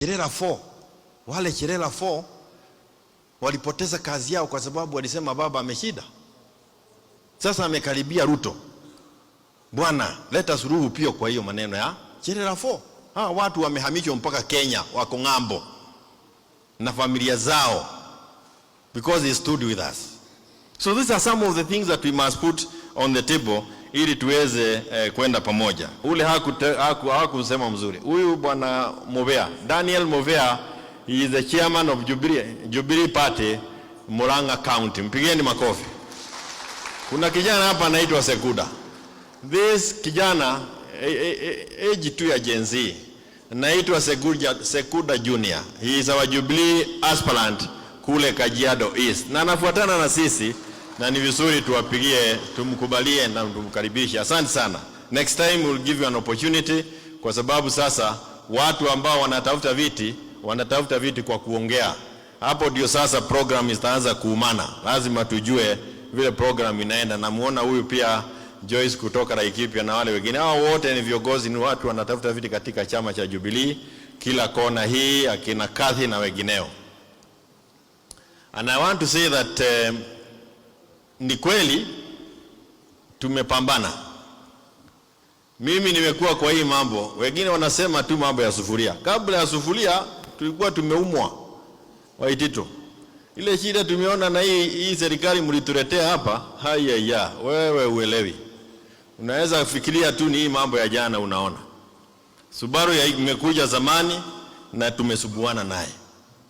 Cherera 4, wale Cherera 4 walipoteza kazi yao kwa sababu walisema baba ameshida. Sasa amekaribia Ruto. Bwana, leta suluhu pia kwa hiyo maneno ya Cherera 4. Watu wamehamishwa mpaka Kenya, wako ng'ambo na familia zao because he stood with us. So these are some of the things that we must put on the table ili tuweze kwenda pamoja. Ule hakusema mzuri. Huyu bwana Movea, Daniel Movea, he is the chairman of Jubilee Party, Murang'a County. Mpigeni makofi. Kuna kijana hapa anaitwa Sekuda. This kijana age tu ya Gen Z, anaitwa Sekuda Junior. He is our Jubilee aspirant kule Kajiado East. Na anafuatana na sisi na ni vizuri tuwapigie, tumkubalie na tumkaribishe. Asante sana. Next time we'll give you an opportunity kwa sababu sasa watu ambao wanatafuta viti kwa kuongea. Hapo ndio sasa program itaanza kuumana. Lazima tujue vile program inaenda. Na muona huyu pia Joyce kutoka Laikipia na wale wengine. Hao wote ni viongozi, ni watu wanatafuta viti katika chama cha Jubilee kila kona hii, akina Kathy na wengineo. And I want to say that ni kweli tumepambana. Mimi nimekuwa kwa hii mambo. Wengine wanasema tu mambo ya sufuria. Kabla ya sufuria tulikuwa tumeumwa. Waitito. Ile shida tumeona na hii serikali mlituletea hapa, haya wewe uelewi. Unaweza fikiria tu ni hii mambo ya jana unaona. Subaru imekuja zamani na tumesubuana naye.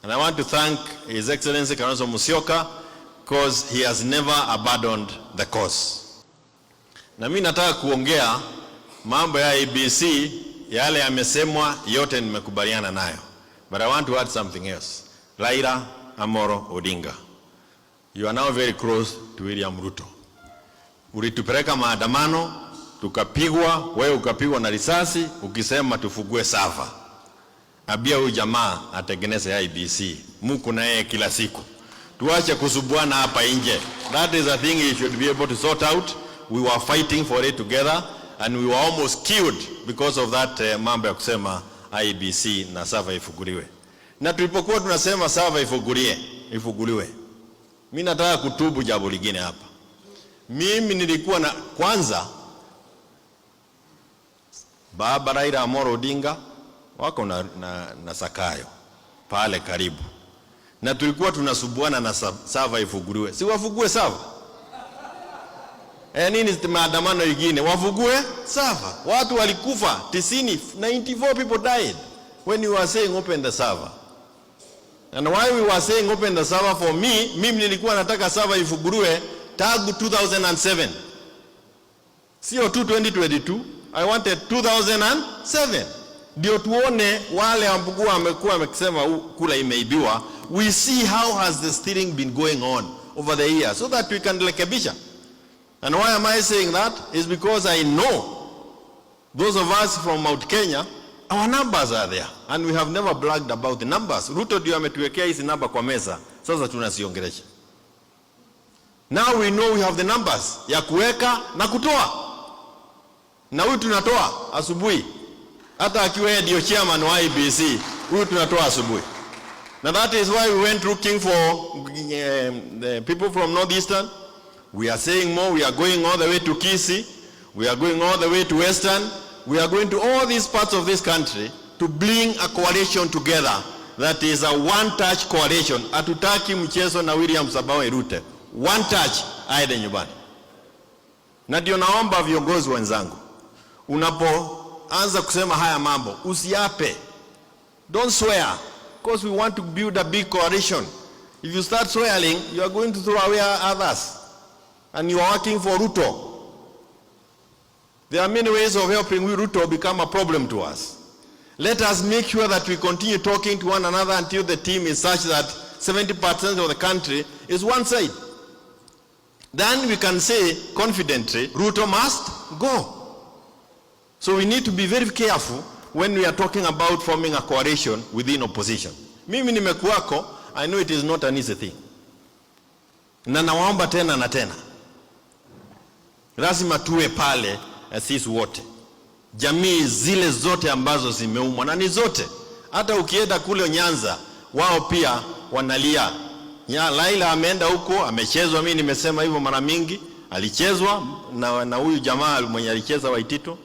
And I want to thank His Excellency Kalonzo Musyoka because he has never abandoned the cause. Na mimi nataka kuongea mambo ya IEBC, yale yamesemwa yote nimekubaliana nayo. But I want to add something else. Raila Amolo Odinga, you are now very close to William Ruto. Ulitupeleka maandamano, tukapigwa, wewe ukapigwa na risasi, ukisema tufugue sava. Abia huyu jamaa atengeneze IEBC. Muko na yeye kila siku. Tuache kusubuana hapa nje. That is a thing he should be able to sort out. We were fighting for it together and we were almost killed because of that mambo ya kusema IEBC na sava ifuguliwe. Na tulipokuwa tunasema sava ifuguliwe. Mimi nataka kutubu jambo lingine hapa. Mimi nilikuwa na kwanza baba Raila Amolo Odinga wako na Sakayo pale karibu. Na tulikuwa tunasubuana na sava ifuguliwe. Si wafugue sava? Nini maandamano mengine? Wafugue sava. Watu walikufa 94 people died when you were saying open the sava. And why we were saying open the sava for me, mimi nilikuwa nataka sava ifuguliwe tangu 2007. Sio 2022. I wanted 2007. Ndio tuone wale ambao wamekuwa wamesema kula imeibiwa. We see how has the stealing been going on over the years so that we can rekebisha. And why am I saying that? Is because I know those of us from Mount Kenya, our numbers are there and we have never bragged about the numbers. Ruto ndio ametuwekea hizi namba kwa meza, sasa tunaziongelesha. Now we know we have the numbers ya kuweka na kutoa. Na huyu tunatoa asubuhi. Hata akiwa ndio chairman wa IEBC, huyu tunatoa asubuhi. Now that is why we went looking for the people from Northeastern. We are saying more, we are going all the way to Kisii. We are going all the way to Western. We are going to all these parts of this country to bring a coalition together that is a one-touch coalition. Hatutaki mchezo na William Samoei Ruto. One touch, aende nyumbani. Na ndio naomba viongozi wenzangu, unapoanza kusema haya mambo, usiape. Don't swear, because we want to build a big coalition. If you start swearing, you are going to throw away others. And you are working for Ruto. There are many ways of helping Ruto become a problem to us. Let us make sure that we continue talking to one another until the team is such that 70% of the country is one side. Then we can say confidently, Ruto must go. So we need to be very careful when we are talking about forming a coalition within opposition. Mimi nimekuwako, I know it is not an easy thing. Na nawaomba tena na tena. Lazima tuwe pale sisi wote. Jamii zile zote ambazo zimeumwa, na ni zote. Hata ukienda kule Nyanza, wao pia wanalia. Laila ameenda huko, amechezwa. Mimi nimesema hivyo mara mingi, alichezwa na huyu jamaa mwenye alicheza Waitito,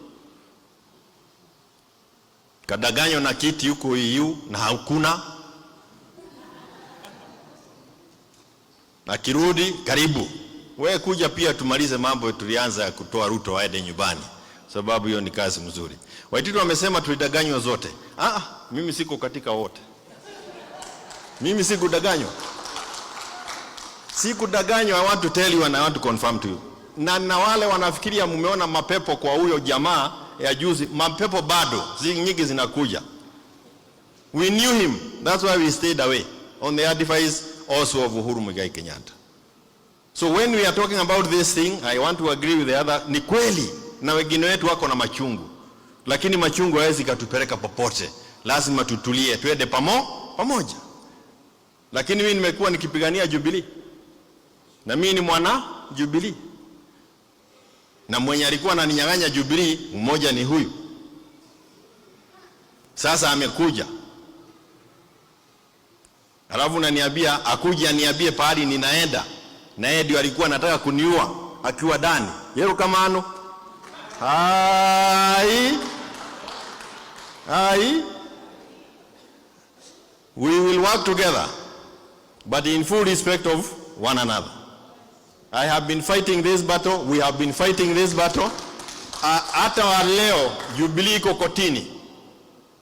kadanganywa na kiti huko EU na hakuna. Akirudi karibu, wewe kuja pia tumalize mambo tulianza ya kutoa Ruto waende nyumbani, sababu hiyo ni kazi mzuri. Waitito wamesema tulidanganywa zote. Mimi siko katika wote. Mimi sikudanganywa. Sikudanganywa. I want to tell you and I want to confirm to you. Na wale wanafikiria mumeona mapepo kwa huyo jamaa ya juzi, mapepo bado nyingi zinakuja. We knew him. That's why we stayed away on the advice also of Uhuru Muigai Kenyatta. So when we are talking about this thing, I want to agree with the other. Ni kweli na wengine wetu wako na machungu, lakini machungu hawezi katupeleka popote. Lazima tutulie, tuende pamoja. Lakini mimi nimekuwa nikipigania Jubilee, na mimi ni mwana Jubilee, na mwenye alikuwa ananinyang'anya Jubilee mmoja ni huyu. Sasa amekuja, alafu naniambia akuja aniambie pahali ninaenda, na yeye ndio alikuwa anataka kuniua akiwa ndani. Yero kama ano we will work together, but in full respect of one another. I have been fighting this battle. We have been fighting this battle. Hata wa leo Jubilee iko kotini,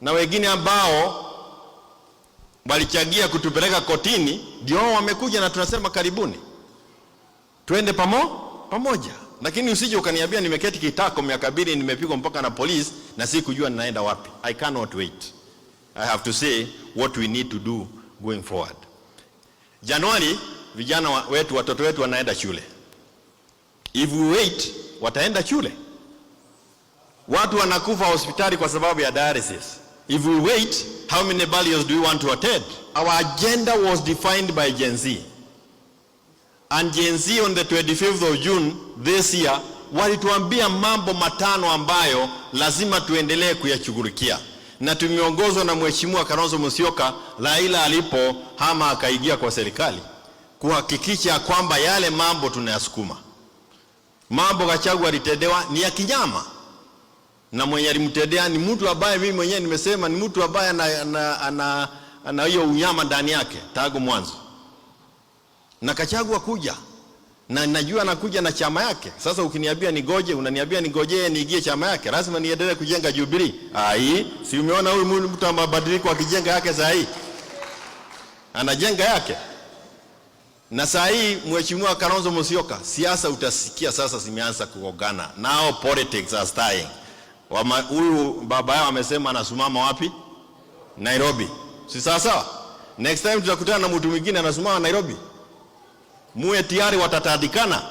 na wengine ambao walichagia kutupeleka kotini ndio wamekuja, na tunasema karibuni tuende pamoja. Lakini usije ukaniambia nimeketi kitako miaka 2 nimepigwa mpaka na polisi na sikujua ninaenda wapi. I cannot wait. I have to say what we need to do going forward. Januari vijana wetu, watoto wetu wanaenda shule. If we wait, wataenda shule? Watu wanakufa hospitali kwa sababu ya dialysis. If we wait, how many burials do we want to attend? Our agenda was defined by Gen Z. And Gen Z on the 25th of June this year walituambia mambo 5 ambayo lazima tuendelee kuyashughulikia. Na tumeongozwa na Mheshimiwa Kalonzo Musyoka Laila alipo hama akaingia kwa serikali kuhakikisha kwamba yale mambo tunayasukuma. Mambo Gachagua alitendewa ni ya kinyama, na mwenye alimtendea ni mtu ambaye mimi mwenyewe nimesema ni mtu ambaye ana hiyo unyama ndani yake tangu mwanzo. Na Gachagua kuja, na najua anakuja na chama yake. Sasa ukiniambia nigoje, unaniambia nigoje niingie chama yake, lazima niendelee kujenga Jubilee. Si umeona huyu mtu amabadiliko akijenga yake saa hii? Anajenga yake. Na saa hii Mheshimiwa Kalonzo Musyoka, siasa utasikia sasa zimeanza kugongana. Now politics are starting. Huyu baba yao amesema anasimama wapi? Nairobi. Si sawa? Next time tutakutana na mtu mwingine anasimama Nairobi, muwe tayari watatadikana.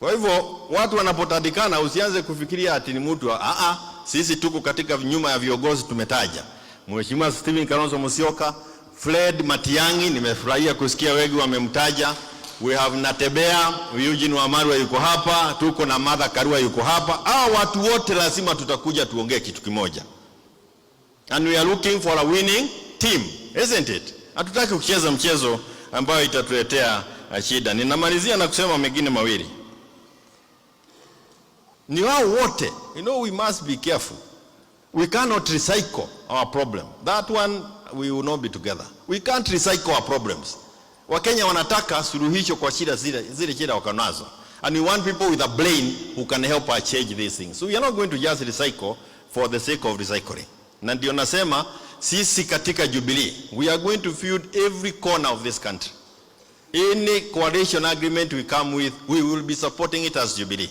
Kwa hivyo watu wanapotadikana usianze kufikiria ati ni mtu. Sisi tuko katika nyuma ya viongozi tumetaja. Mheshimiwa Stephen Kalonzo Musyoka, Fred Matiang'i, nimefurahia kusikia wengi wamemtaja. We have Natembea, Eugene Wamalwa yuko hapa, tuko na Martha Karua yuko hapa. Watu wote lazima tutakuja tuongee kitu kimoja. And we are looking for a winning team, isn't it? Hatutaki kucheza mchezo ambayo itatuletea shida. Ninamalizia na kusema mengine mawili. Ni wao wote, we must be careful. We cannot recycle our problem. That one we will not be together. We can't recycle our problems. Wakenya wanataka suluhisho kwa shida zile shida wakanazo. And we want people with a brain who can help us change these things. So we are not going to just recycle for the sake of recycling. Na ndio nasema sisi katika Jubilee, we are going to feud every corner of this country. Any coalition agreement we come with, we will be supporting it as Jubilee.